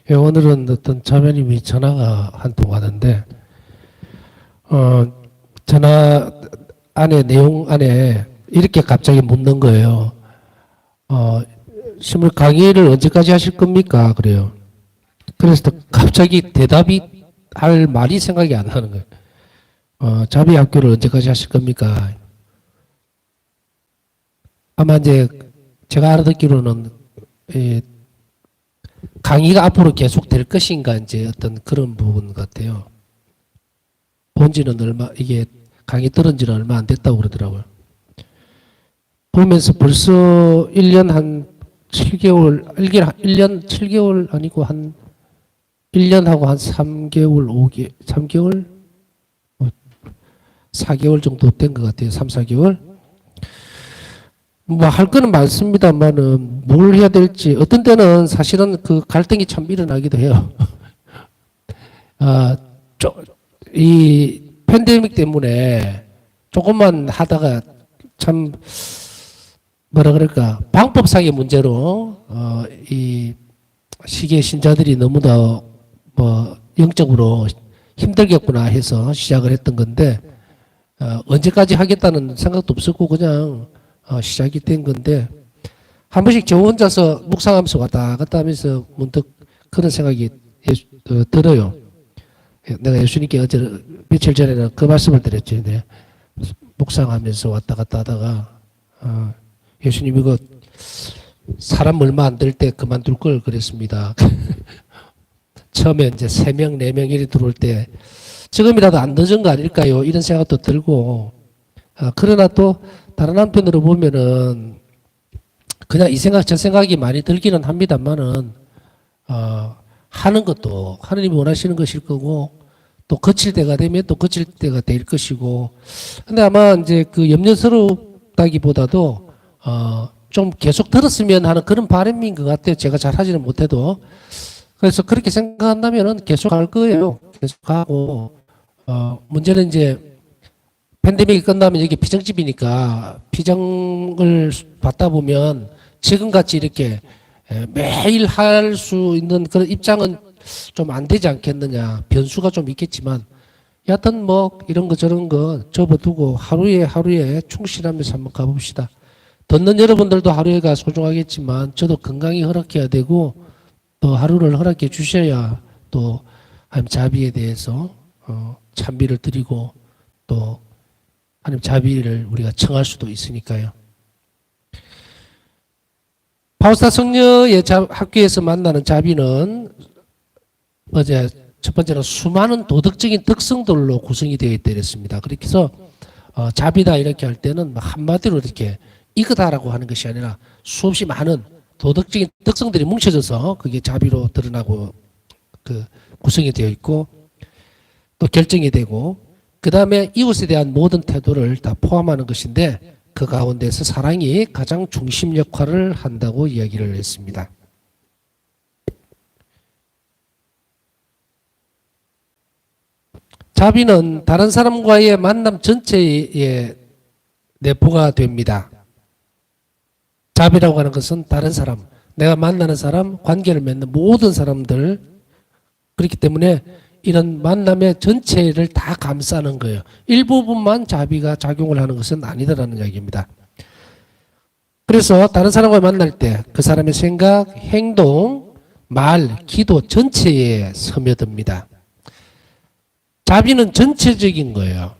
예, 오늘은 어떤 자매님이 전화가 한 통 왔는데, 전화 안에, 내용 안에 이렇게 갑자기 묻는 거예요. 신물 강의를 언제까지 하실 겁니까? 그래요. 그래서 갑자기 대답이 할 말이 생각이 안 나는 거예요. 자비 학교를 언제까지 하실 겁니까? 아마 이제 제가 알아듣기로는, 강의가 앞으로 계속 될 것인가, 이제 어떤 그런 부분 같아요. 본지는 이게 강의 들은 지는 얼마 안 됐다고 그러더라고요. 보면서 벌써 1년 한 7개월, 1년 7개월 아니고 한 1년하고 한 3개월, 4개월 정도 된 것 같아요. 3, 4개월. 뭐 할 거는 많습니다만은 뭘 해야 될지 어떤 때는 사실은 그 갈등이 참 일어나기도 해요. 이 팬데믹 때문에 조금만 하다가 참 뭐라 그럴까 방법상의 문제로 이 시기의 신자들이 너무나 뭐 영적으로 힘들겠구나 해서 시작을 했던 건데 언제까지 하겠다는 생각도 없었고 그냥 시작이 된 건데 한 번씩 저 혼자서 묵상하면서 왔다 갔다 하면서 문득 그런 생각이 들어요. 내가 예수님께 어제 며칠 전에는 그 말씀을 드렸죠. 네. 묵상하면서 왔다 갔다 하다가 예수님 이거 사람 얼마 안 될 때 그만둘 걸 그랬습니다. 처음에 이제 3명, 4명 이리 들어올 때 지금이라도 안 늦은 거 아닐까요? 이런 생각도 들고 그러나 또 다른 한편으로 보면은 그냥 이 생각 저 생각이 많이 들기는 합니다만은 하는 것도 하느님이 원하시는 것일 거고 또 거칠 때가 되면 또 거칠 때가 될 것이고 근데 아마 이제 그 염려스럽다기보다도 좀 계속 들었으면 하는 그런 바람인 것 같아요. 제가 잘 하지는 못해도 그래서 그렇게 생각한다면은 계속 할 거예요. 계속 가고 문제는 이제 팬데믹이 끝나면 여기 피정집이니까 피정을 받다 보면 지금같이 이렇게 매일 할 수 있는 그런 입장은 좀 안 되지 않겠느냐. 변수가 좀 있겠지만 여하튼 뭐 이런 거 저런 거 접어두고 하루에 충실하면서 한번 가봅시다. 듣는 여러분들도 하루에가 소중하겠지만 저도 건강이 허락해야 되고 또 하루를 허락해 주셔야 또 하나님 자비에 대해서 찬비를 드리고 또 하나님 자비를 우리가 청할 수도 있으니까요. 바우스타 성녀의 학교에서 만나는 자비는 어제 첫 번째는 수많은 도덕적인 특성들로 구성이 되어 있다 그랬습니다. 그렇게 해서 자비다 이렇게 할 때는 한마디로 이렇게 이거다라고 하는 것이 아니라 수없이 많은 도덕적인 특성들이 뭉쳐져서 그게 자비로 드러나고 그 구성이 되어 있고 또 결정이 되고 그 다음에 이웃에 대한 모든 태도를 다 포함하는 것인데 그 가운데서 사랑이 가장 중심 역할을 한다고 이야기를 했습니다. 자비는 다른 사람과의 만남 전체에 내포가 됩니다. 자비라고 하는 것은 다른 사람, 내가 만나는 사람, 관계를 맺는 모든 사람들 그렇기 때문에 이런 만남의 전체를 다 감싸는 거예요. 일부분만 자비가 작용을 하는 것은 아니다라는 이야기입니다. 그래서 다른 사람과 만날 때 그 사람의 생각, 행동, 말, 기도 전체에 스며듭니다. 자비는 전체적인 거예요.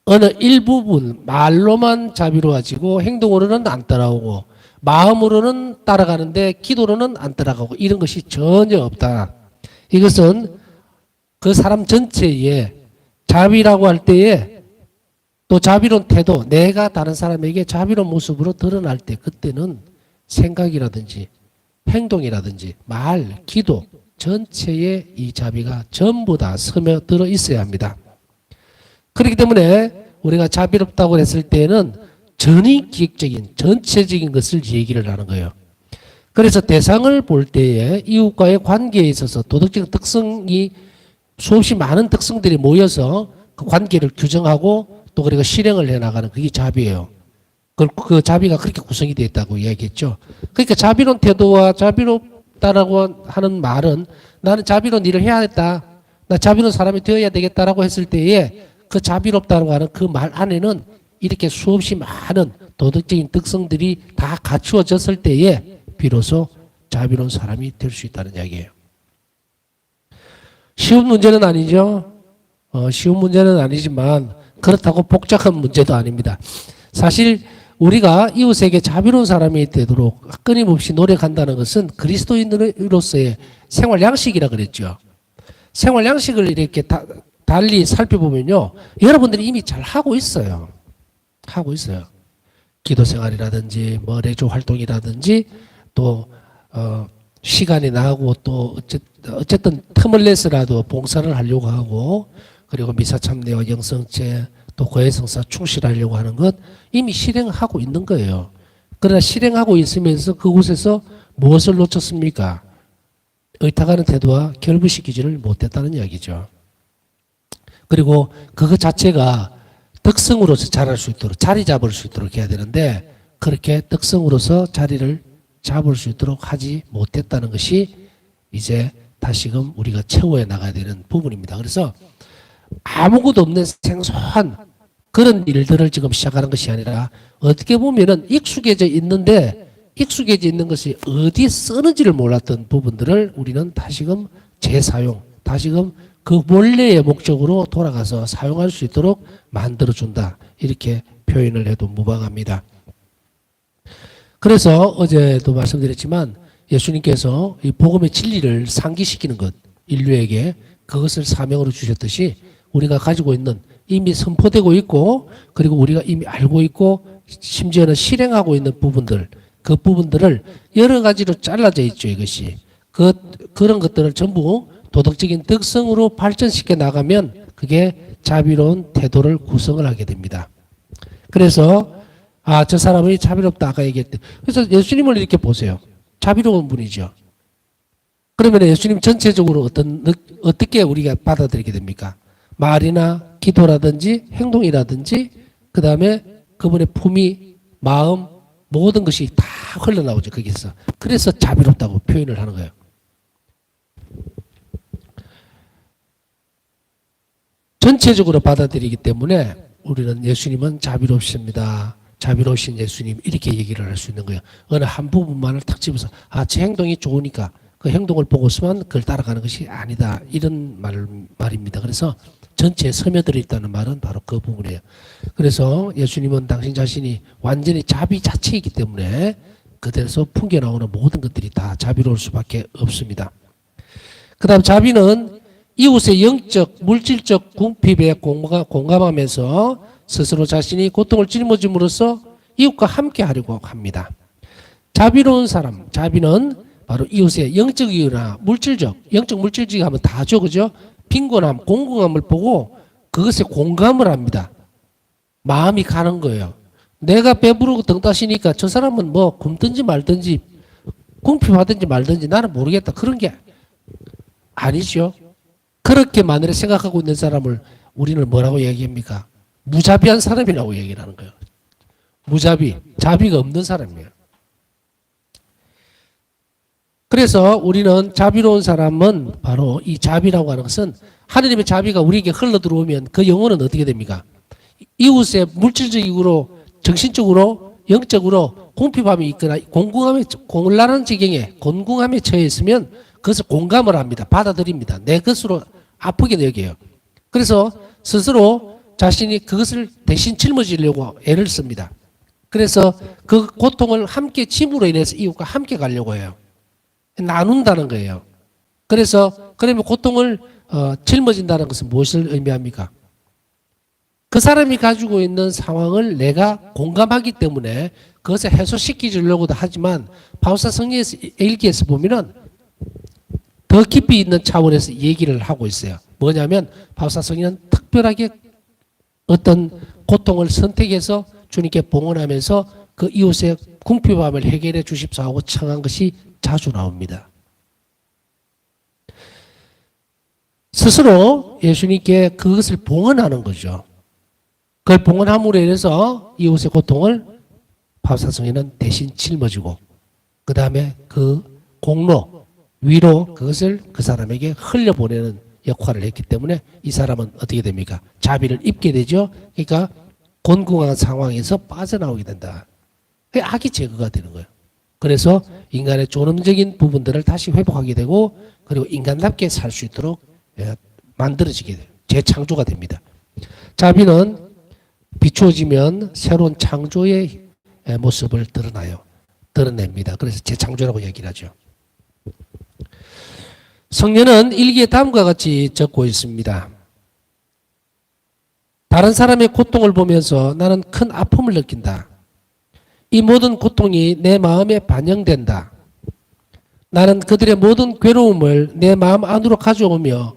어느 일부분, 말로만 자비로워지고 행동으로는 안 따라오고 마음으로는 따라가는데 기도로는 안 따라가고 이런 것이 전혀 없다. 이것은 그 사람 전체에 자비라고 할 때에 또 자비로운 태도, 내가 다른 사람에게 자비로운 모습으로 드러날 때 그때는 생각이라든지 행동이라든지 말, 기도 전체에 이 자비가 전부 다 스며들어 있어야 합니다. 그렇기 때문에 우리가 자비롭다고 했을 때는 전위기획적인 전체적인 것을 얘기를 하는 거예요. 그래서 대상을 볼 때에 이웃과의 관계에 있어서 도덕적 특성이 수없이 많은 특성들이 모여서 그 관계를 규정하고 또 그리고 실행을 해나가는 그게 자비예요. 그 자비가 그렇게 구성이 되어 있다고 이야기했죠. 그러니까 자비로운 태도와 자비롭다라고 하는 말은 나는 자비로운 일을 해야겠다. 나 자비로운 사람이 되어야 되겠다라고 했을 때에 그 자비롭다고 하는 그 말 안에는 이렇게 수없이 많은 도덕적인 특성들이 다 갖추어졌을 때에 비로소 자비로운 사람이 될 수 있다는 이야기예요. 쉬운 문제는 아니죠. 쉬운 문제는 아니지만 그렇다고 복잡한 문제도 아닙니다. 사실 우리가 이웃에게 자비로운 사람이 되도록 끊임없이 노력한다는 것은 그리스도인으로서의 생활 양식이라 그랬죠. 생활 양식을 이렇게 달리 살펴보면요, 여러분들이 이미 잘 하고 있어요. 하고 있어요. 기도 생활이라든지 뭐 레조 활동이라든지 또 시간이 나고 또 어쨌든 틈을 내서라도 봉사를 하려고 하고, 그리고 미사 참여와 영성체 또 고해성사 충실하려고 하는 것 이미 실행하고 있는 거예요. 그러나 실행하고 있으면서 그곳에서 무엇을 놓쳤습니까? 의탁하는 태도와 결부시키지를 못했다는 이야기죠. 그리고 그것 자체가 덕성으로서 자랄 수 있도록, 자리 잡을 수 있도록 해야 되는데 그렇게 덕성으로서 자리를 잡을 수 있도록 하지 못했다는 것이 이제 다시금 우리가 채워야 나가야 되는 부분입니다. 그래서 아무것도 없는 생소한 그런 일들을 지금 시작하는 것이 아니라 어떻게 보면은 익숙해져 있는데 익숙해져 있는 것이 어디에 쓰는지를 몰랐던 부분들을 우리는 다시금 재사용, 다시금 그 본래의 목적으로 돌아가서 사용할 수 있도록 만들어준다. 이렇게 표현을 해도 무방합니다. 그래서 어제도 말씀드렸지만 예수님께서 이 복음의 진리를 상기시키는 것, 인류에게 그것을 사명으로 주셨듯이 우리가 가지고 있는 이미 선포되고 있고 그리고 우리가 이미 알고 있고 심지어는 실행하고 있는 부분들, 그 부분들을 여러 가지로 잘라져 있죠. 이것이 그런 것들을 전부 도덕적인 덕성으로 발전시켜 나가면 그게 자비로운 태도를 구성을 하게 됩니다. 그래서 저 사람이 자비롭다 아까 얘기했대. 그래서 예수님을 이렇게 보세요. 자비로운 분이죠. 그러면 예수님 전체적으로 어떻게 우리가 받아들이게 됩니까? 말이나 기도라든지 행동이라든지 그 다음에 그분의 품위, 마음 모든 것이 다 흘러나오죠. 거기서. 그래서 자비롭다고 표현을 하는 거예요. 전체적으로 받아들이기 때문에 우리는 예수님은 자비롭습니다. 자비로우신 예수님 이렇게 얘기를 할 수 있는 거예요. 어느 한 부분만을 탁 집어서 제 행동이 좋으니까 그 행동을 보고서만 그걸 따라가는 것이 아니다. 이런 말입니다. 그래서 전체에 스며들어 있다는 말은 바로 그 부분이에요. 그래서 예수님은 당신 자신이 완전히 자비 자체이기 때문에 그들에서 풍겨나오는 모든 것들이 다 자비로울 수밖에 없습니다. 그 다음 자비는 이웃의 영적, 물질적 궁핍에 공감하면서 스스로 자신이 고통을 짊어짐으로써 이웃과 함께 하려고 합니다. 자비로운 사람, 자비는 바로 이웃의 영적이거나 물질적, 영적 물질적 하면 다죠, 그죠? 빈곤함, 공공함을 보고 그것에 공감을 합니다. 마음이 가는 거예요. 내가 배부르고 등 따시니까 저 사람은 뭐 굶든지 말든지 궁핍하든지 말든지 나는 모르겠다. 그런 게 아니죠. 그렇게 만일에 생각하고 있는 사람을 우리는 뭐라고 얘기합니까? 무자비한 사람이라고 얘기를 하는 거예요. 무자비, 자비가 없는 사람이에요. 그래서 우리는 자비로운 사람은 바로 이 자비라고 하는 것은 하느님의 자비가 우리에게 흘러 들어오면 그 영혼은 어떻게 됩니까? 이웃의 물질적으로, 정신적으로, 영적으로 궁핍함이 있거나 곤란한 지경에, 곤궁함에 처해 있으면 그것을 공감을 합니다. 받아들입니다. 내 것으로 아프게 여겨요. 그래서 스스로 자신이 그것을 대신 짊어지려고 애를 씁니다. 그래서 그 고통을 함께 짐으로 인해서 이웃과 함께 가려고 해요. 나눈다는 거예요. 그래서 그러면 고통을 짊어진다는 것은 무엇을 의미합니까? 그 사람이 가지고 있는 상황을 내가 공감하기 때문에 그것을 해소시키려고도 하지만 바울사 성경에서 일기에서 보면은 더 깊이 있는 차원에서 얘기를 하고 있어요. 뭐냐면 바울사 성경은 특별하게 어떤 고통을 선택해서 주님께 봉헌하면서 그 이웃의 궁핍함을 해결해 주십사 하고 청한 것이 자주 나옵니다. 스스로 예수님께 그것을 봉헌하는 거죠. 그걸 봉헌함으로 인해서 이웃의 고통을 바울사성에는 대신 짊어지고 그 다음에 그 공로, 위로 그것을 그 사람에게 흘려보내는 역할을 했기 때문에 이 사람은 어떻게 됩니까? 자비를 입게 되죠. 그러니까 곤궁한 상황에서 빠져나오게 된다. 그게 악이 제거가 되는 거예요. 그래서 인간의 존엄적인 부분들을 다시 회복하게 되고 그리고 인간답게 살 수 있도록 만들어지게 돼요. 재창조가 됩니다. 자비는 비추어지면 새로운 창조의 모습을 드러냅니다. 그래서 재창조라고 얘기를 하죠. 성령은 일기에 다음과 같이 적고 있습니다. 다른 사람의 고통을 보면서 나는 큰 아픔을 느낀다. 이 모든 고통이 내 마음에 반영된다. 나는 그들의 모든 괴로움을 내 마음 안으로 가져오며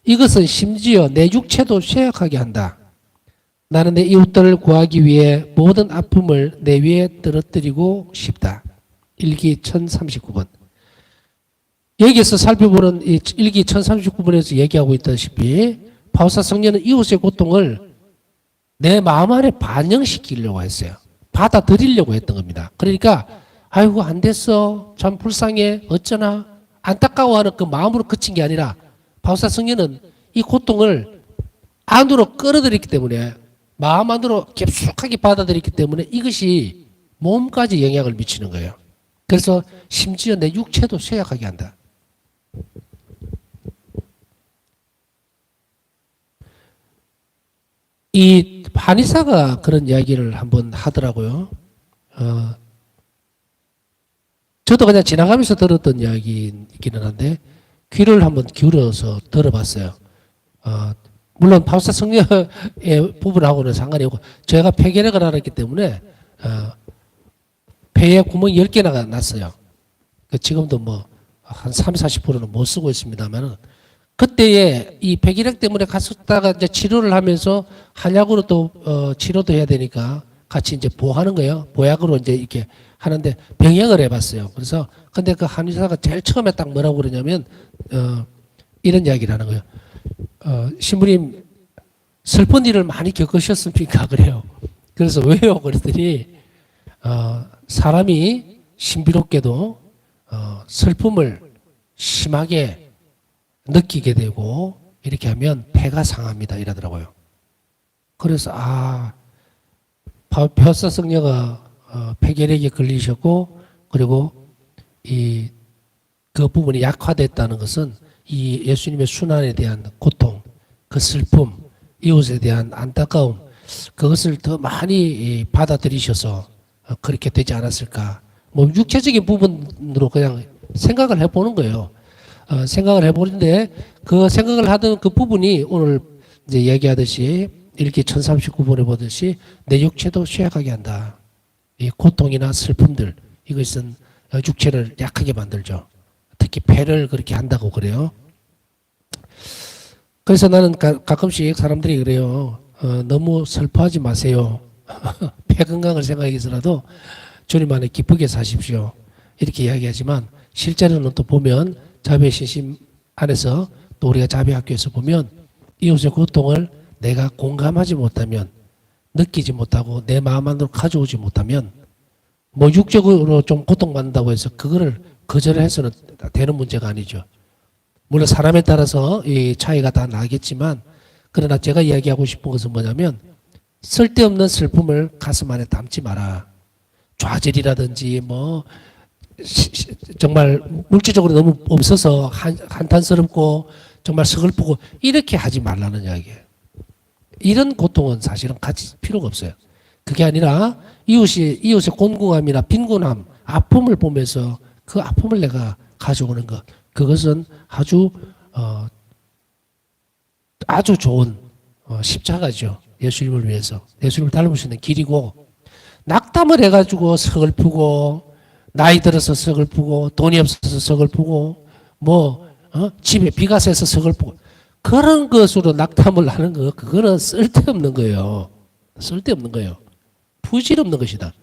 이것은 심지어 내 육체도 쇠약하게 한다. 나는 내 이웃들을 구하기 위해 모든 아픔을 내 위에 떨어뜨리고 싶다. 일기 1039번. 여기에서 살펴보는 이 일기 1039번에서 얘기하고 있다시피 바울사 성령은 이웃의 고통을 내 마음 안에 반영시키려고 했어요. 받아들이려고 했던 겁니다. 그러니까 아이고 안 됐어. 참 불쌍해. 어쩌나. 안타까워하는 그 마음으로 그친 게 아니라 바울사 성령은 이 고통을 안으로 끌어들였기 때문에 마음 안으로 깊숙하게 받아들였기 때문에 이것이 몸까지 영향을 미치는 거예요. 그래서 심지어 내 육체도 쇠약하게 한다. 이 한의사가 그런 이야기를 한번 하더라고요. 저도 그냥 지나가면서 들었던 이야기이기는 한데 귀를 한번 기울여서 들어봤어요. 물론 바울사 성령의 부분하고는 상관이 없고 제가 폐결핵을 앓았기 때문에 폐에 구멍이 10개나 났어요. 지금도 뭐 한 30, 40%는 못 쓰고 있습니다만은 그때에 이 폐결핵 때문에 갔었다가 이제 치료를 하면서 한약으로 또 치료도 해야 되니까 같이 이제 보하는 거예요. 보약으로 이제 이렇게 하는데 병행을 해봤어요. 그래서 근데 그 한의사가 제일 처음에 딱 뭐라고 그러냐면 이런 이야기를 하는 거예요. 신부님 슬픈 일을 많이 겪으셨습니까? 그래요. 그래서 왜요? 그랬더니 사람이 신비롭게도 슬픔을 심하게 느끼게 되고 이렇게 하면 폐가 상합니다. 이러더라고요. 그래서 벼사 성녀가 폐결핵에 걸리셨고 그리고 그 부분이 약화됐다는 것은 이 예수님의 순환에 대한 고통, 그 슬픔, 이웃에 대한 안타까움 그것을 더 많이 받아들이셔서 그렇게 되지 않았을까. 뭐 육체적인 부분으로 그냥 생각을 해보는 거예요. 생각을 해보는데 그 생각을 하던 그 부분이 오늘 이제 얘기하듯이 일기 1039번에 보듯이 내 육체도 쇠약하게 한다. 이 고통이나 슬픔들 이것은 육체를 약하게 만들죠. 특히 폐를 그렇게 한다고 그래요. 그래서 나는 가끔씩 사람들이 그래요. 너무 슬퍼하지 마세요. 폐 건강을 생각해서라도 주님 안에 기쁘게 사십시오. 이렇게 이야기하지만 실제로는 또 보면 자비의 신심 안에서 또 우리가 자비학교에서 보면 이웃의 고통을 내가 공감하지 못하면 느끼지 못하고 내 마음 안으로 가져오지 못하면 뭐 육적으로 좀 고통받는다고 해서 그거를 거절해서는 되는 문제가 아니죠. 물론 사람에 따라서 이 차이가 다 나겠지만 그러나 제가 이야기하고 싶은 것은 뭐냐면 쓸데없는 슬픔을 가슴 안에 담지 마라. 좌절이라든지 뭐 정말 물질적으로 너무 없어서 한탄스럽고 정말 서글프고 이렇게 하지 말라는 이야기예요. 이런 고통은 사실은 가질 필요가 없어요. 그게 아니라 이웃의 곤궁함이나 빈곤함, 아픔을 보면서 그 아픔을 내가 가져오는 것, 그것은 아주 좋은 십자가죠. 예수님을 위해서. 예수님을 닮을 수 있는 길이고, 낙담을 해가지고 서글프고, 나이 들어서 서글프고, 돈이 없어서 서글프고, 집에 비가 새서 서글프고, 그런 것으로 낙담을 하는 거, 그거는 쓸데없는 거예요. 쓸데없는 거예요. 부질없는 것이다.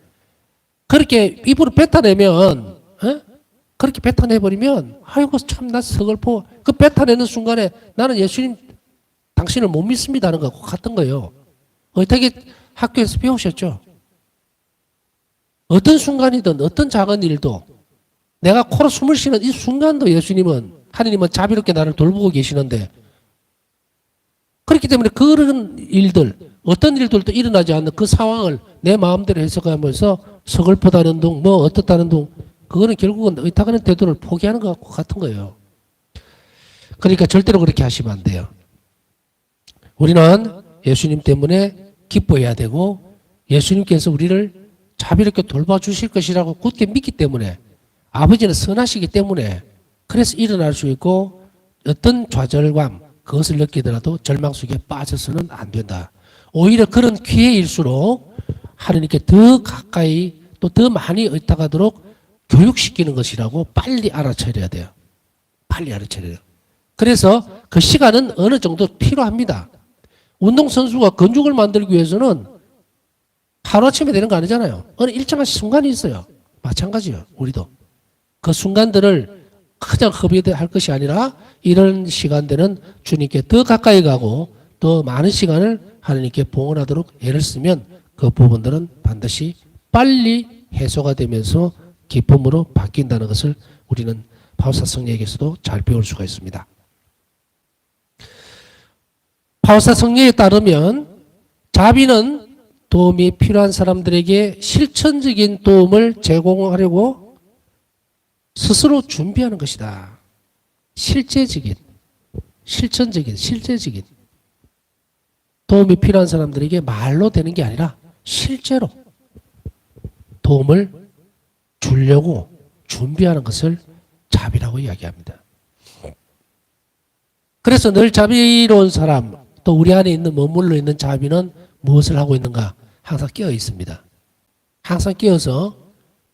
그렇게 입으로 뱉어내면, 그렇게 뱉어내버리면, 아이고, 참, 나 서글퍼. 그 뱉어내는 순간에 나는 예수님, 당신을 못 믿습니다 하는 것 같은 거예요. 어떻게 학교에서 배우셨죠? 어떤 순간이든 어떤 작은 일도 내가 코로 숨을 쉬는 이 순간도 하느님은 자비롭게 나를 돌보고 계시는데, 그렇기 때문에 그런 일들, 어떤 일들도 일어나지 않는 그 상황을 내 마음대로 해석하면서 서글프다는 둥, 뭐 어떻다는 둥, 그거는 결국은 의탁하는 태도를 포기하는 것 같은 거예요. 그러니까 절대로 그렇게 하시면 안 돼요. 우리는 예수님 때문에 기뻐해야 되고, 예수님께서 우리를 자비롭게 돌봐주실 것이라고 굳게 믿기 때문에, 아버지는 선하시기 때문에, 그래서 일어날 수 있고, 어떤 좌절감, 그것을 느끼더라도 절망 속에 빠져서는 안 된다. 오히려 그런 기회일수록 하나님께 더 가까이 또 더 많이 의탁하도록 교육시키는 것이라고 빨리 알아차려야 돼요. 빨리 알아차려야 돼요. 그래서 그 시간은 어느 정도 필요합니다. 운동선수가 근육을 만들기 위해서는 하루아침에 되는 거 아니잖아요. 어느 일정한 순간이 있어요. 마찬가지예요. 우리도. 그 순간들을 그냥 허비할 것이 아니라 이런 시간들은 주님께 더 가까이 가고 더 많은 시간을 하나님께 봉헌하도록 애를 쓰면 그 부분들은 반드시 빨리 해소가 되면서 기쁨으로 바뀐다는 것을 우리는 바울사 성령에게서도 잘 배울 수가 있습니다. 바울사 성령에 따르면 자비는 도움이 필요한 사람들에게 실천적인 도움을 제공하려고 스스로 준비하는 것이다. 실제적인, 실천적인, 실제적인 도움이 필요한 사람들에게 말로 되는 게 아니라 실제로 도움을 주려고 준비하는 것을 자비라고 이야기합니다. 그래서 늘 자비로운 사람, 또 우리 안에 있는 머물러 있는 자비는 무엇을 하고 있는가? 항상 깨어 있습니다. 항상 깨어서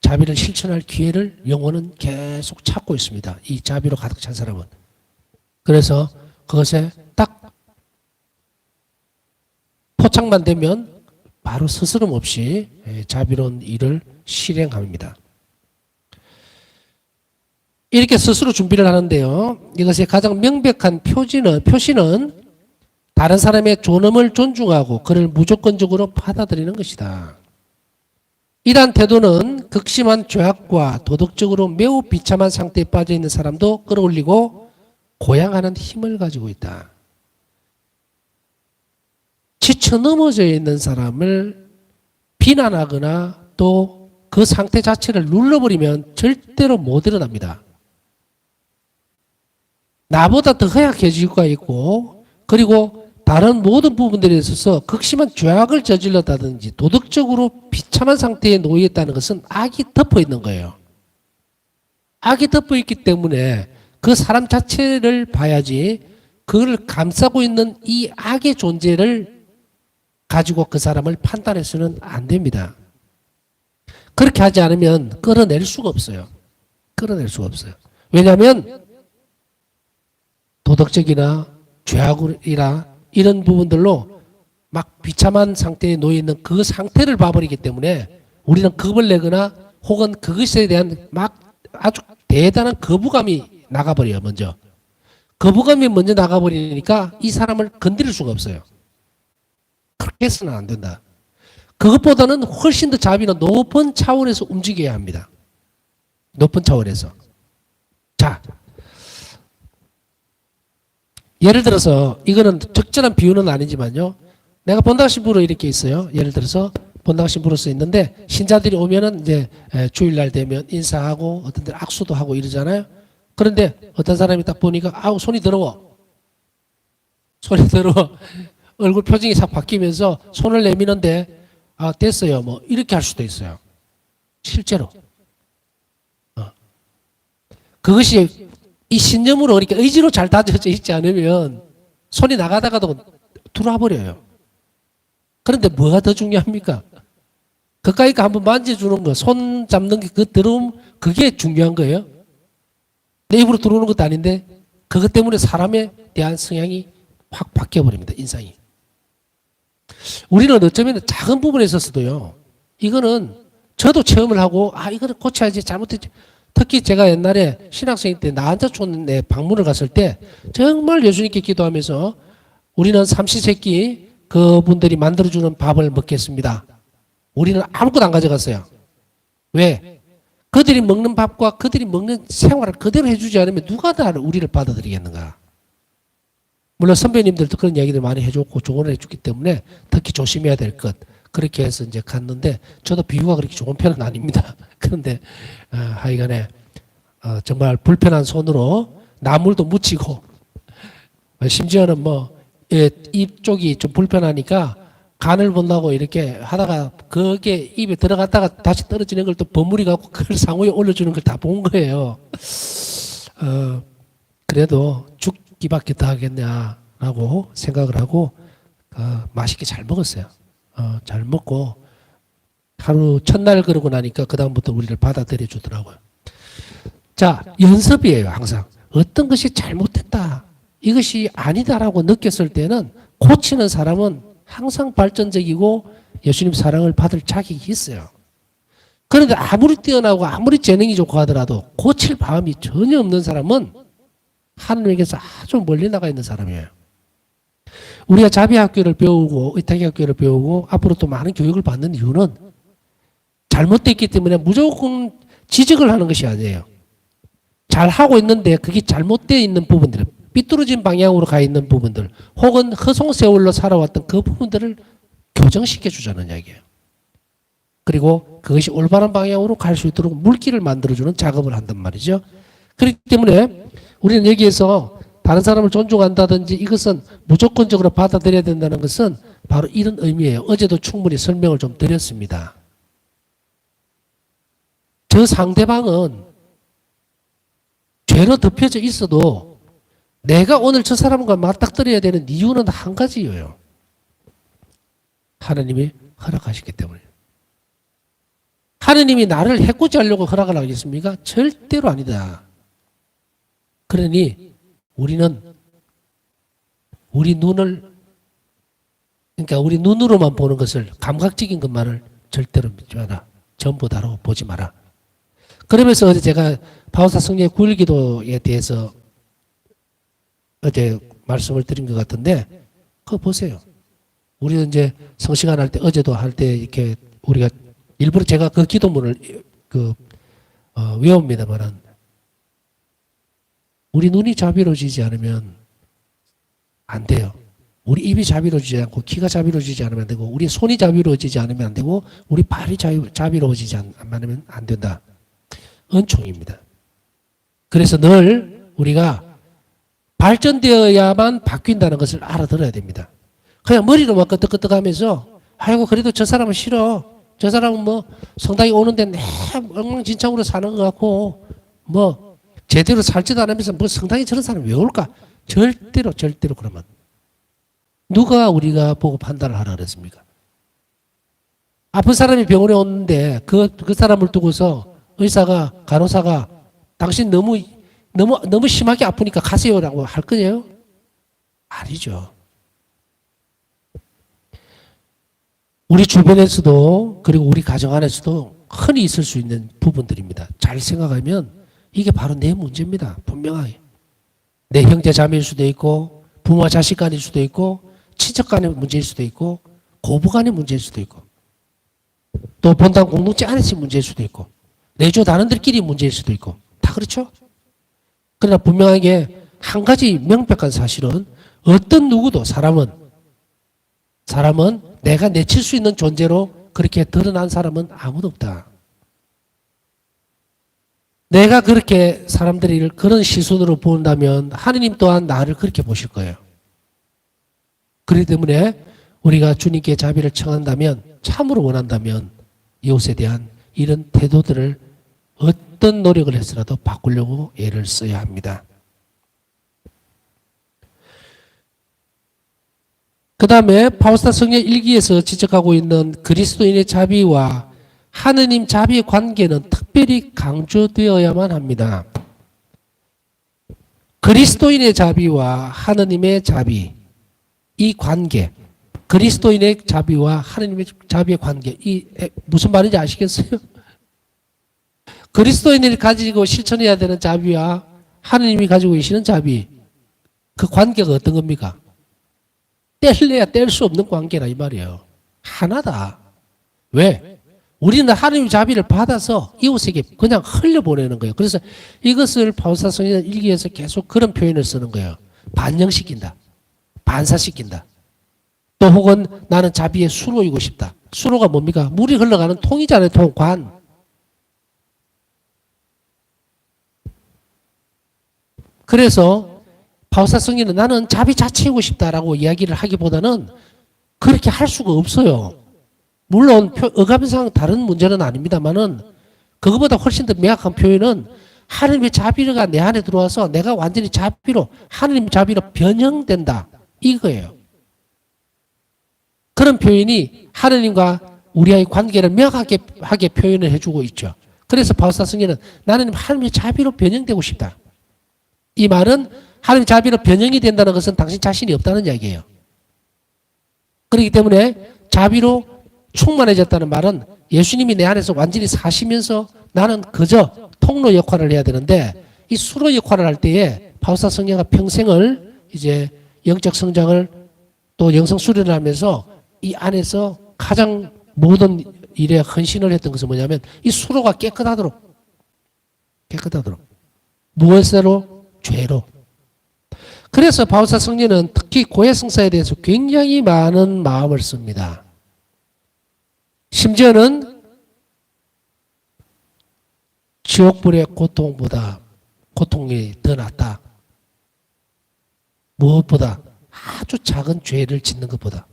자비를 실천할 기회를 영혼은 계속 찾고 있습니다. 이 자비로 가득 찬 사람은. 그래서 그것에 딱 포착만 되면 바로 스스럼 없이 자비로운 일을 실행합니다. 이렇게 스스로 준비를 하는데요. 이것의 가장 명백한 표시는 다른 사람의 존엄을 존중하고 그를 무조건적으로 받아들이는 것이다. 이러한 태도는 극심한 죄악과 도덕적으로 매우 비참한 상태에 빠져 있는 사람도 끌어올리고 고양하는 힘을 가지고 있다. 지쳐 넘어져 있는 사람을 비난하거나 또 그 상태 자체를 눌러버리면 절대로 못 일어납니다. 나보다 더 허약해질 수가 있고, 그리고 다른 모든 부분들에 있어서 극심한 죄악을 저질렀다든지 도덕적으로 비참한 상태에 놓여 있다는 것은 악이 덮어 있는 거예요. 악이 덮어 있기 때문에 그 사람 자체를 봐야지 그걸 감싸고 있는 이 악의 존재를 가지고 그 사람을 판단해서는 안 됩니다. 그렇게 하지 않으면 끌어낼 수가 없어요. 끌어낼 수가 없어요. 왜냐하면 도덕적이나 죄악이나 이런 부분들로 막 비참한 상태에 놓여 있는 그 상태를 봐버리기 때문에 우리는 겁을 내거나 혹은 그것에 대한 막 아주 대단한 거부감이 나가버려요. 먼저 거부감이 먼저 나가버리니까 이 사람을 건드릴 수가 없어요. 그렇게 해서는 안 된다. 그것보다는 훨씬 더 자비는 높은 차원에서 움직여야 합니다. 높은 차원에서. 자, 예를 들어서 이거는 적절한 비유는 아니지만요. 내가 본당 신부로 이렇게 있어요. 예를 들어서 본당 신부로 써 있는데 신자들이 오면은 이제 주일날 되면 인사하고 어떤 데 악수도 하고 이러잖아요. 그런데 어떤 사람이 딱 보니까 아우 손이 더러워. 손이 더러워. 얼굴 표정이 싹 바뀌면서 손을 내미는데 아 됐어요. 뭐 이렇게 할 수도 있어요. 실제로. 그것이 이 신념으로 이렇게 의지로 잘 다져져 있지 않으면 손이 나가다가도 들어와버려요. 그런데 뭐가 더 중요합니까? 가까이 한번 만져주는 거, 손 잡는 게 그 더러움, 그게 중요한 거예요. 내 입으로 들어오는 것도 아닌데 그것 때문에 사람에 대한 성향이 확 바뀌어버립니다. 인상이. 우리는 어쩌면 작은 부분에 있어서도요. 이거는 저도 체험을 하고 아 이거는 고쳐야지 잘못했지. 특히 제가 옛날에 신학생일 때 나한자촌에 방문을 갔을 때 정말 예수님께 기도하면서 우리는 삼시세끼 그분들이 만들어주는 밥을 먹겠습니다. 우리는 아무것도 안 가져갔어요. 왜? 그들이 먹는 밥과 그들이 먹는 생활을 그대로 해주지 않으면 누가 다 우리를 받아들이겠는가? 물론 선배님들도 그런 이야기들 많이 해줬고 조언을 해줬기 때문에 특히 조심해야 될 것. 그렇게 해서 이제 갔는데 저도 비유가 그렇게 좋은 편은 아닙니다. 그런데 하여간에 정말 불편한 손으로 나물도 묻히고 심지어는 뭐 입 쪽이 좀 불편하니까 간을 본다고 이렇게 하다가 그게 입에 들어갔다가 다시 떨어지는 걸 또 버무리 갖고 그걸 상호에 올려주는 걸 다 본 거예요. 그래도 죽기밖에 더 하겠냐라고 생각을 하고 맛있게 잘 먹었어요. 잘 먹고 하루 첫날 그러고 나니까 그 다음부터 우리를 받아들여 주더라고요. 자, 연습이에요. 항상 어떤 것이 잘못됐다, 이것이 아니다라고 느꼈을 때는 고치는 사람은 항상 발전적이고 예수님 사랑을 받을 자격이 있어요. 그런데 아무리 뛰어나고 아무리 재능이 좋고 하더라도 고칠 마음이 전혀 없는 사람은 하나님에게서 아주 멀리 나가 있는 사람이에요. 우리가 자비학교를 배우고 의탁학교를 배우고 앞으로 또 많은 교육을 받는 이유는 잘못됐기 때문에 무조건 지적을 하는 것이 아니에요. 잘하고 있는데 그게 잘못되어 있는 부분들, 삐뚤어진 방향으로 가 있는 부분들, 혹은 허송세월로 살아왔던 그 부분들을 교정시켜 주자는 이야기예요. 그리고 그것이 올바른 방향으로 갈 수 있도록 물길을 만들어주는 작업을 한단 말이죠. 그렇기 때문에 우리는 여기에서 다른 사람을 존중한다든지 이것은 무조건적으로 받아들여야 된다는 것은 바로 이런 의미예요. 어제도 충분히 설명을 좀 드렸습니다. 저 상대방은 죄로 덮여져 있어도 내가 오늘 저 사람과 맞닥뜨려야 되는 이유는 한 가지예요. 하나님이 허락하시기 때문에. 하나님이 나를 해코지 하려고 허락을 하겠습니까? 절대로 아니다. 그러니 우리는 우리 눈을, 그러니까 우리 눈으로만 보는 것을, 감각적인 것만을 절대로 믿지 마라. 전부 다로 보지 마라. 그러면서 어제 제가 바오사 성령의 9일 기도에 대해서 어제 말씀을 드린 것 같은데, 그거 보세요. 우리는 이제 성시간 할 때, 어제도 할 때 이렇게 우리가 일부러 제가 그 기도문을 외웁니다만은, 우리 눈이 자비로워지지 않으면 안 돼요. 우리 입이 자비로워지지 않고 귀가 자비로워지지 않으면 안 되고 우리 손이 자비로워지지 않으면 안 되고 우리 발이 자비로워지지 않으면 안 된다. 은총입니다. 그래서 늘 우리가 발전되어야만 바뀐다는 것을 알아들어야 됩니다. 그냥 머리로만 끄떡끄떡하면서 아이고 그래도 저 사람은 싫어. 저 사람은 뭐 성당에 오는데 내 엉망진창으로 사는 것 같고 뭐 제대로 살지도 않으면서 뭐 성당에 저런 사람 왜 올까? 절대로 그러면 누가 우리가 보고 판단을 하라 그랬습니까? 아픈 사람이 병원에 오는데 그 사람을 두고서 의사가, 간호사가 당신 너무 심하게 아프니까 가세요라고 할 거예요? 아니죠. 우리 주변에서도 그리고 우리 가정 안에서도 흔히 있을 수 있는 부분들입니다. 잘 생각하면 이게 바로 내 문제입니다. 분명하게. 내 형제 자매일 수도 있고 부모와 자식 간일 수도 있고 친척 간의 문제일 수도 있고 고부 간의 문제일 수도 있고 또 본당 공동체 안에서의 문제일 수도 있고 내조 단원들끼리 문제일 수도 있고 다 그렇죠? 그러나 분명하게 한 가지 명백한 사실은 어떤 누구도 사람은 내가 내칠 수 있는 존재로 그렇게 드러난 사람은 아무도 없다. 내가 그렇게 사람들이 그런 시선으로 본다면 하느님 또한 나를 그렇게 보실 거예요. 그렇기 때문에 우리가 주님께 자비를 청한다면, 참으로 원한다면 이웃에 대한 이런 태도들을 어떤 노력을 해서라도 바꾸려고 애를 써야 합니다. 그 다음에 바오스타 성령 일기에서 지적하고 있는 그리스도인의 자비와 하느님 자비의 관계는 특별히 강조되어야만 합니다. 그리스도인의 자비와 하느님의 자비, 이 관계, 그리스도인의 자비와 하느님의 자비의 관계, 이 무슨 말인지 아시겠어요? 그리스도인이 가지고 실천해야 되는 자비와 하느님이 가지고 계시는 자비, 그 관계가 어떤 겁니까? 뗄래야 뗄 수 없는 관계라 이 말이에요. 하나다. 왜? 우리는 하나님의 자비를 받아서 이웃에게 그냥 흘려보내는 거예요. 그래서 이것을 바울사성의 일기에서 계속 그런 표현을 쓰는 거예요. 반영시킨다. 반사시킨다. 또 혹은 나는 자비의 수로이고 싶다. 수로가 뭡니까? 물이 흘러가는 통이잖아요. 통, 관. 그래서 바울사성에는 나는 자비 자체이고 싶다라고 이야기를 하기보다는 그렇게 할 수가 없어요. 물론 어감상 다른 문제는 아닙니다만은 그거보다 훨씬 더 명확한 표현은 하나님의 자비가 내 안에 들어와서 내가 완전히 자비로 하나님 자비로 변형된다 이거예요. 그런 표현이 하나님과 우리와의 관계를 명확하게 표현을 해주고 있죠. 그래서 바울사성에는 나는 하나님의 자비로 변형되고 싶다. 이 말은 하나님의 자비로 변형이 된다는 것은 당신 자신이 없다는 이야기예요. 그렇기 때문에 자비로 충만해졌다는 말은 예수님이 내 안에서 완전히 사시면서 나는 그저 통로 역할을 해야 되는데 이 수로 역할을 할 때에 바울사 성령가 평생을 이제 영적 성장을 또 영성 수련을 하면서 이 안에서 가장 모든 일에 헌신을 했던 것은 뭐냐면 이 수로가 깨끗하도록 무엇으로? 죄로. 그래서 바울사 성령은 특히 고해성사에 대해서 굉장히 많은 마음을 씁니다. 심지어는 지옥불의 고통보다 고통이 더 낫다. 무엇보다 아주 작은 죄를 짓는 것보다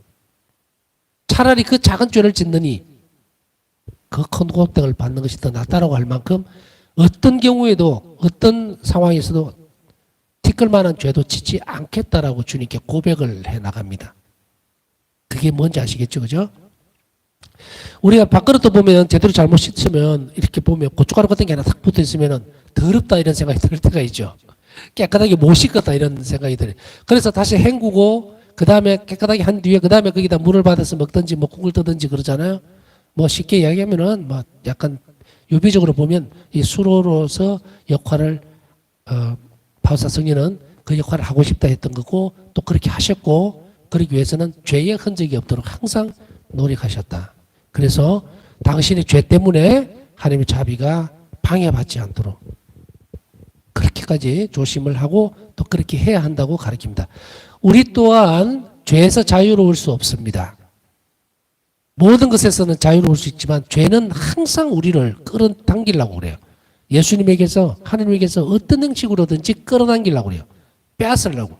차라리 그 작은 죄를 짓느니 그 큰 고통을 받는 것이 더 낫다라고 할 만큼 어떤 경우에도 어떤 상황에서도 티끌만한 죄도 짓지 않겠다라고 주님께 고백을 해 나갑니다. 그게 뭔지 아시겠죠? 그죠? 우리가 밥그릇도 보면 제대로 잘못 씻으면 이렇게 보면 고춧가루 같은 게 하나 탁 붙어 있으면 더럽다 이런 생각이 들 때가 있죠. 깨끗하게 못 씻었다 이런 생각이 들어요. 그래서 다시 헹구고 그 다음에 깨끗하게 한 뒤에 그 다음에 거기다 물을 받아서 먹든지 뭐 국을 뜨든지 그러잖아요. 뭐 쉽게 이야기하면은 뭐 약간 유비적으로 보면 이 수로로서 역할을 바울사 성령은 그 역할을 하고 싶다 했던 거고 또 그렇게 하셨고 그러기 위해서는 죄의 흔적이 없도록 항상 노력하셨다. 그래서 당신의 죄 때문에 하나님의 자비가 방해받지 않도록 그렇게까지 조심을 하고 또 그렇게 해야 한다고 가르칩니다. 우리 또한 죄에서 자유로울 수 없습니다. 모든 것에서는 자유로울 수 있지만 죄는 항상 우리를 끌어당기려고 그래요. 예수님에게서 하나님에게서 어떤 형식으로든지 끌어당기려고 그래요. 빼앗으려고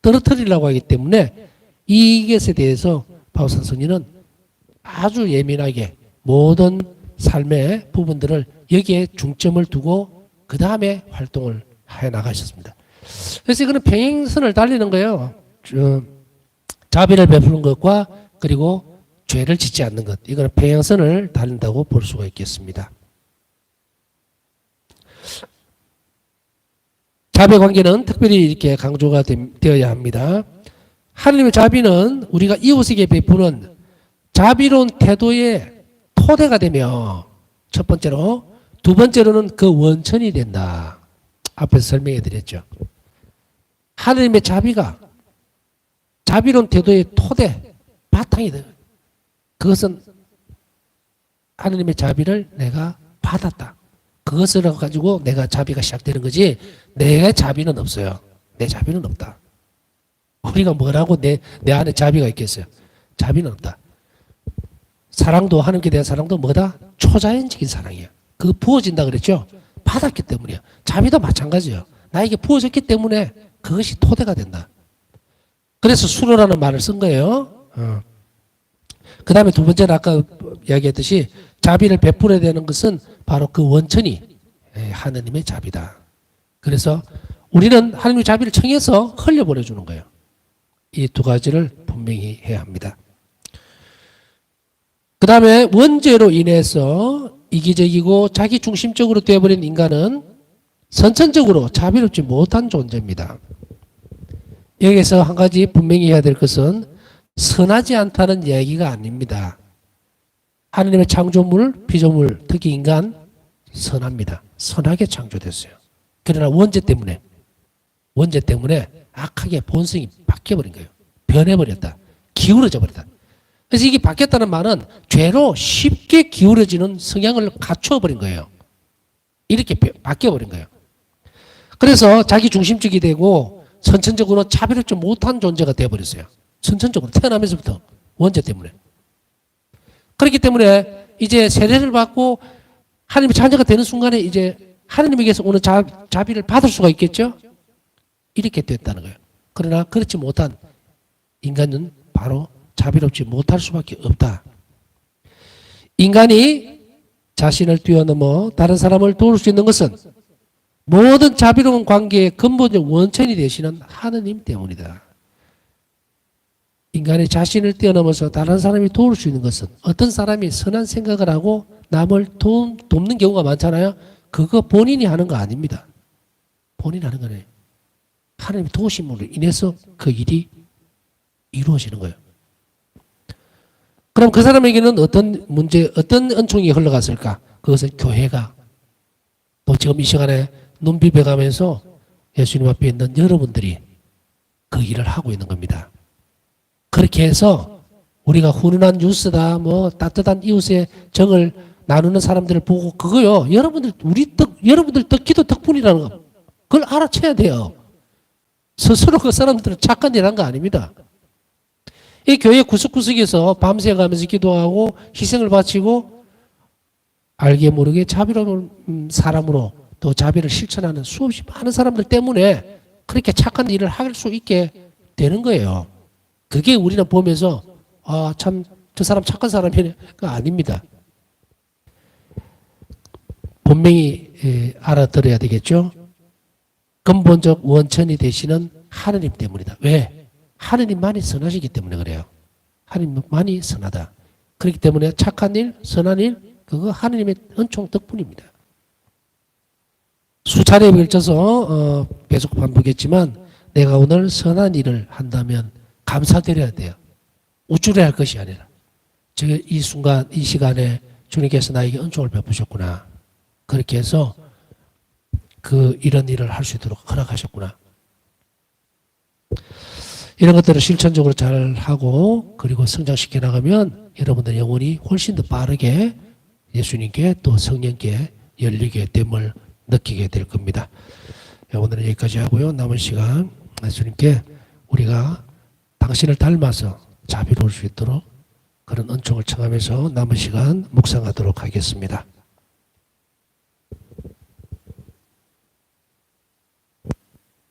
떨어뜨리려고 하기 때문에 이것에 대해서 바울사 성령은 아주 예민하게 모든 삶의 부분들을 여기에 중점을 두고 그 다음에 활동을 해 나가셨습니다. 그래서 이거는 평행선을 달리는 거예요. 자비를 베푸는 것과 그리고 죄를 짓지 않는 것. 이거는 평행선을 달린다고 볼 수가 있겠습니다. 자비 관계는 특별히 이렇게 강조가 되어야 합니다. 하나님의 자비는 우리가 이웃에게 베푸는 자비로운 태도의 토대가 되며 첫 번째로 두 번째로는 그 원천이 된다. 앞에서 설명해 드렸죠. 하나님의 자비가 자비로운 태도의 토대, 바탕이 돼요. 그것은 하나님의 자비를 내가 받았다. 그것을 가지고 내가 자비가 시작되는 거지 내 자비는 없어요. 내 자비는 없다. 우리가 뭐라고 내 안에 자비가 있겠어요. 자비는 없다. 사랑도 하나님께 대한 사랑도 뭐다? 초자연적인 사랑이야. 그거 부어진다 그랬죠? 받았기 때문이야. 자비도 마찬가지예요. 나에게 부어졌기 때문에 그것이 토대가 된다. 그래서 수로라는 말을 쓴 거예요. 그 다음에 두 번째는 아까 이야기했듯이 자비를 베풀어야 되는 것은 바로 그 원천이 하나님의 자비다. 그래서 우리는 하나님의 자비를 청해서 흘려보내주는 거예요. 이 두 가지를 분명히 해야 합니다. 그 다음에 원죄로 인해서 이기적이고 자기중심적으로 되어버린 인간은 선천적으로 자비롭지 못한 존재입니다. 여기서 한 가지 분명히 해야 될 것은 선하지 않다는 얘기가 아닙니다. 하나님의 창조물, 피조물, 특히 인간 선합니다. 선하게 창조됐어요. 그러나 원죄 때문에 악하게 본성이 바뀌어버린 거예요. 변해버렸다. 기울어져 버렸다. 그래서 이게 바뀌었다는 말은 죄로 쉽게 기울어지는 성향을 갖추어버린 거예요. 이렇게 바뀌어버린 거예요. 그래서 자기 중심적이 되고 선천적으로 차별하지 못한 존재가 되어버렸어요. 선천적으로 태어나면서부터 원죄 때문에. 그렇기 때문에 이제 세례를 받고 하나님의 자녀가 되는 순간에 이제 하나님에게서 오는 자비를 받을 수가 있겠죠? 이렇게 됐다는 거예요. 그러나 그렇지 못한 인간은 바로 자비롭지 못할 수밖에 없다. 인간이 자신을 뛰어넘어 다른 사람을 도울 수 있는 것은 모든 자비로운 관계의 근본적 원천이 되시는 하느님 때문이다. 인간이 자신을 뛰어넘어서 다른 사람이 도울 수 있는 것은 어떤 사람이 선한 생각을 하고 남을 돕는 경우가 많잖아요. 그거 본인이 하는 거 아닙니다. 본인이 하는 거네. 하나님의 도우심으로 인해서 그 일이 이루어지는 거예요. 그럼 그 사람에게는 어떤 문제, 어떤 은총이 흘러갔을까? 그것은 교회가 또 지금 이 시간에 눈 비벼가면서 예수님 앞에 있는 여러분들이 그 일을 하고 있는 겁니다. 그렇게 해서 우리가 훈훈한 뉴스다, 뭐 따뜻한 이웃의 정을 나누는 사람들을 보고 그거요. 여러분들 기도 덕분이라는 거. 그걸 알아채야 돼요. 스스로 그 사람들은 착한 일 한 거 아닙니다. 이 교회 구석구석에서 밤새 가면서 기도하고 희생을 바치고 알게 모르게 자비로운 사람으로 또 자비를 실천하는 수없이 많은 사람들 때문에 그렇게 착한 일을 할 수 있게 되는 거예요. 그게 우리는 보면서 아, 참 저 사람 착한 사람이네. 그거 아닙니다. 분명히 알아들어야 되겠죠. 근본적 원천이 되시는 하느님 때문이다. 왜? 하느님만이 선하시기 때문에 그래요. 하느님만이 선하다. 그렇기 때문에 착한 일, 선한 일, 그거 하느님의 은총 덕분입니다. 수차례에 걸쳐서 계속 반복했지만 내가 오늘 선한 일을 한다면 감사드려야 돼요. 우쭐해야 할 것이 아니라 이 순간, 이 시간에 주님께서 나에게 은총을 베푸셨구나. 그렇게 해서 이런 일을 할 수 있도록 허락하셨구나. 이런 것들을 실천적으로 잘 하고 그리고 성장시켜 나가면 여러분들 영혼이 훨씬 더 빠르게 예수님께 또 성령께 열리게 됨을 느끼게 될 겁니다. 오늘은 여기까지 하고요. 남은 시간 예수님께 우리가 당신을 닮아서 자비로울 수 있도록 그런 은총을 청하면서 남은 시간 묵상하도록 하겠습니다.